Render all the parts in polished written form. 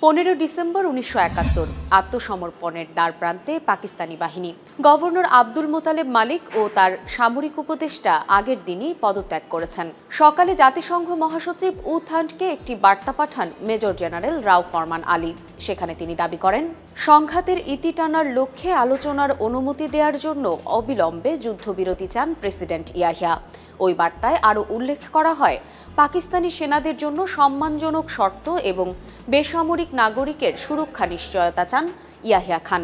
15 December 1971 আত্মসমর্পণের দ্বারপ্রান্তে পাকিস্তানি বাহিনী। Governor Abdul Motaleb মালিক ও তার সামরিক উপদেষ্টা আগের দিনই পদত্যাগ করেছেন। সকালে জাতিসংঘ মহাসচিব উ থান্টকে একটি বার্তা পাঠান মেজর জেনারেল রাও ফরমান আলী। সেখানে তিনি দাবি করেন, সংঘাতের ইতি টানার লক্ষ্যে আলোচনার অনুমতি দেওয়ার জন্য অবিলম্বে যুদ্ধবিরতি চান প্রেসিডেন্ট ইয়াহিয়া। ওই বার্তায় আরও উল্লেখ করা হয়, পাকিস্তানি সেনাদের জন্য সম্মানজনক শর্ত এবং বেসামরিক নাগরিকের সুরক্ষা নিশ্চয়তা চান ইয়াহিয়া খান।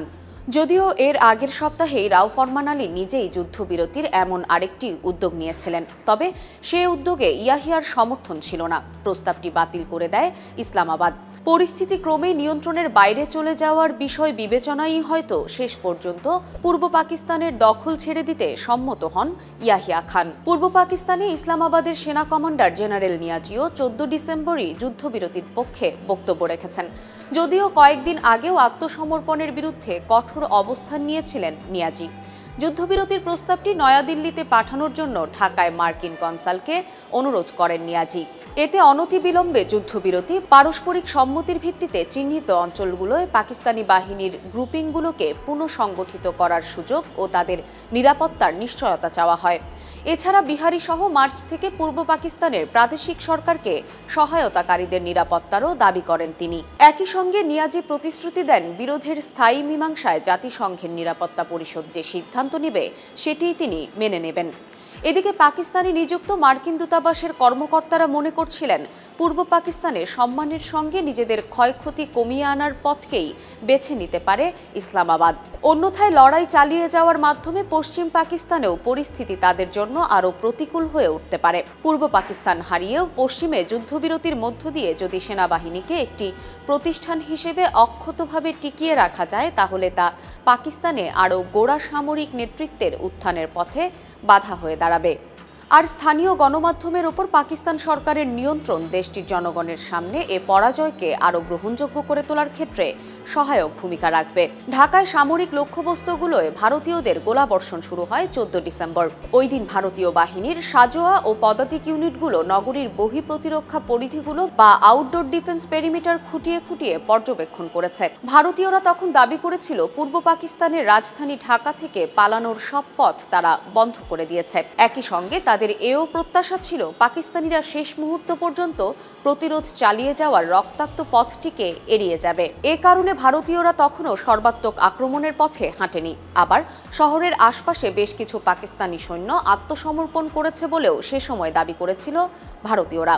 যদিও এর আগের সপ্তাহেই রাও ফরমান আলী নিজেই যুদ্ধবিরতির এমন আরেকটি উদ্যোগ নিয়েছিলেন, তবে সে উদ্যোগে ইয়াহিয়ার সমর্থন ছিল না। প্রস্তাবটি বাতিল করে দেয় ইসলামাবাদ। পরিস্থিতি ক্রমে নিয়ন্ত্রণের বাইরে চলে যাওয়ার বিষয় বিবেচনায় হয়তো শেষ পর্যন্ত পূর্ব পাকিস্তানের দখল ছেড়ে দিতে সম্মত হন ইয়াহিয়া খান। পূর্ব পাকিস্তানে ইসলামাবাদের সেনা কমান্ডার জেনারেল নিয়াজিও 14 ডিসেম্বরই যুদ্ধবিরতির পক্ষে বক্তব্য রেখেছেন। যদিও কয়েকদিন আগেও আত্মসমর্পণের বিরুদ্ধে কঠোর অবস্থান নিয়েছিলেন নিয়াজি। যুদ্ধবিরতির প্রস্তাবটি নয়াদিল্লিতে পাঠানোর জন্য ঢাকায় মার্কিন কনসালকে অনুরোধ করেন নিয়াজি। এতে অনতিবিলম্বে যুদ্ধবিরতি, পারস্পরিক সম্মতির ভিত্তিতে চিহ্নিত অঞ্চলগুলোয় পাকিস্তানি বাহিনীর গ্রুপিংগুলোকে পুনঃসংগঠিত করার সুযোগ ও তাদের নিরাপত্তার নিশ্চয়তা চাওয়া হয়। এছাড়া বিহারি সহ মার্চ থেকে পূর্ব পাকিস্তানের প্রাদেশিক সরকারকে সহায়তাকারীদের নিরাপত্তারও দাবি করেন তিনি। একই সঙ্গে নিয়াজি প্রতিশ্রুতি দেন, বিরোধের স্থায়ী মীমাংসায় জাতিসংঘের নিরাপত্তা পরিষদ যে সিদ্ধান্ত নেবে সেটিই তিনি মেনে নেবেন। এদিকে পাকিস্তানে নিযুক্ত মার্কিন দূতাবাসের কর্মকর্তারা মনে করছিলেন, পূর্ব পাকিস্তানে সম্মানের সঙ্গে নিজেদের ক্ষয়ক্ষতি কমিয়ে আনার পথকেই বেছে নিতে পারে ইসলামাবাদ। অন্যথায় লড়াই চালিয়ে যাওয়ার মাধ্যমে পশ্চিম পাকিস্তানেও পরিস্থিতি তাদের জন্য আরও প্রতিকূল হয়ে উঠতে পারে। পূর্ব পাকিস্তান হারিয়েও পশ্চিমে যুদ্ধবিরতির মধ্য দিয়ে যদি সেনাবাহিনীকে একটি প্রতিষ্ঠান হিসেবে অক্ষতভাবে টিকিয়ে রাখা যায়, তাহলে তা পাকিস্তানে আরও গোড়া সামরিক নেতৃত্বের উত্থানের পথে বাধা হয়ে দাঁড়াবে। আর স্থানীয় গণমাধ্যমের ওপর পাকিস্তান সরকারের নিয়ন্ত্রণ দেশটির জনগণের সামনে এ পরাজয়কে আরও গ্রহণযোগ্য করে তোলার ক্ষেত্রে সহায়ক ভূমিকা রাখবে। ঢাকায় সামরিক লক্ষ্যবস্তুগুলোয় ভারতীয়দের গোলাবর্ষণ শুরু হয় 14 ডিসেম্বর। ওই দিন ভারতীয় বাহিনীর সাজোয়া ও পদাতিক ইউনিটগুলো নগরীর বহিঃপ্রতিরক্ষা পরিধিগুলো বা আউটডোর ডিফেন্স পেরিমিটার খুঁটিয়ে খুঁটিয়ে পর্যবেক্ষণ করেছে। ভারতীয়রা তখন দাবি করেছিল, পূর্ব পাকিস্তানের রাজধানী ঢাকা থেকে পালানোর সব পথ তারা বন্ধ করে দিয়েছে। একই সঙ্গে তাদের এও প্রত্যাশা ছিল, পাকিস্তানিরা শেষ মুহূর্ত পর্যন্ত প্রতিরোধ চালিয়ে যাওয়ার রক্তাক্ত পথটিকে এড়িয়ে যাবে। এ কারণে ভারতীয়রা তখনও সর্বাত্মক আক্রমণের পথে হাঁটেনি। আবার শহরের আশপাশে বেশ কিছু পাকিস্তানি সৈন্য আত্মসমর্পণ করেছে বলেও সে সময় দাবি করেছিল ভারতীয়রা।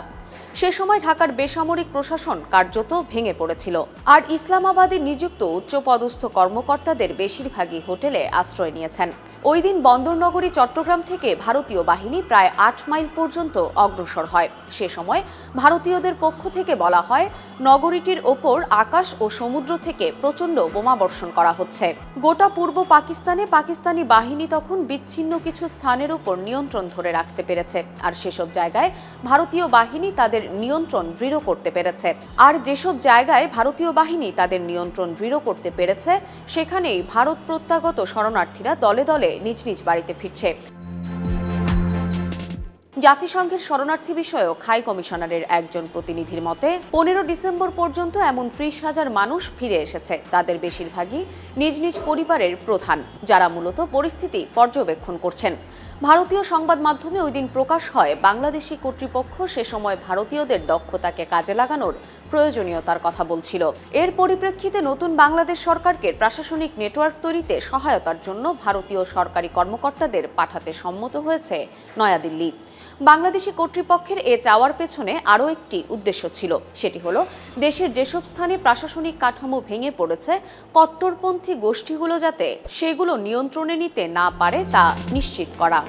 সে সময় ঢাকার বেসামরিক প্রশাসন কার্যত ভেঙে পড়েছিল। আর ইসলামাবাদে নিযুক্ত উচ্চপদস্থ কর্মকর্তাদের বেশিরভাগই হোটেলে আশ্রয় নিয়েছেন। ওই দিন বন্দরনগরী চট্টগ্রাম থেকে ভারতীয় বাহিনী প্রায় 8 মাইল পর্যন্ত অগ্রসর হয়। সে সময় ভারতীয়দের পক্ষ থেকে বলা হয়, নগরীটির ওপর আকাশ ও সমুদ্র থেকে প্রচণ্ড বোমাবর্ষণ করা হচ্ছে। গোটা পূর্ব পাকিস্তানে পাকিস্তানি বাহিনী তখন বিচ্ছিন্ন কিছু স্থানের উপর নিয়ন্ত্রণ ধরে রাখতে পেরেছে। আর সেসব জায়গায় ভারতীয় বাহিনী তাদের নিয়ন্ত্রণ দৃঢ় করতে পেরেছে। আর যেসব জায়গায় ভারতীয় বাহিনী তাদের নিয়ন্ত্রণ দৃঢ় করতে পেরেছে, সেখানেই ভারত প্রত্যাগত শরণার্থীরা দলে দলে নিজ নিজ বাড়িতে ফিরছে। জাতিসংঘের শরণার্থী বিষয়ক হাই কমিশনারের একজন প্রতিনিধির মতে, 15 ডিসেম্বর পর্যন্ত এমন 30,000 মানুষ ফিরে এসেছে। তাদের বেশিরভাগই নিজ নিজ পরিবারের প্রধান, যারা মূলত পরিস্থিতি পর্যবেক্ষণ করছেন। ভারতীয় সংবাদ মাধ্যমে ওই দিন প্রকাশ হয়, বাংলাদেশি কর্তৃপক্ষ সে সময় ভারতীয়দের দক্ষতাকে কাজে লাগানোর প্রয়োজনীয়তার কথা বলছিল। এর পরিপ্রেক্ষিতে নতুন বাংলাদেশ সরকারকে প্রশাসনিক নেটওয়ার্ক তৈরিতে সহায়তার জন্য ভারতীয় সরকারি কর্মকর্তাদের পাঠাতে সম্মত হয়েছে নয়াদিল্লি। বাংলাদেশি কর্তৃপক্ষের এ চাওয়ার পেছনে আরও একটি উদ্দেশ্য ছিল। সেটি হলো, দেশের যেসব স্থানে প্রশাসনিক কাঠামো ভেঙে পড়েছে, কট্টরপন্থী গোষ্ঠীগুলো যাতে সেগুলো নিয়ন্ত্রণে নিতে না পারে তা নিশ্চিত করা।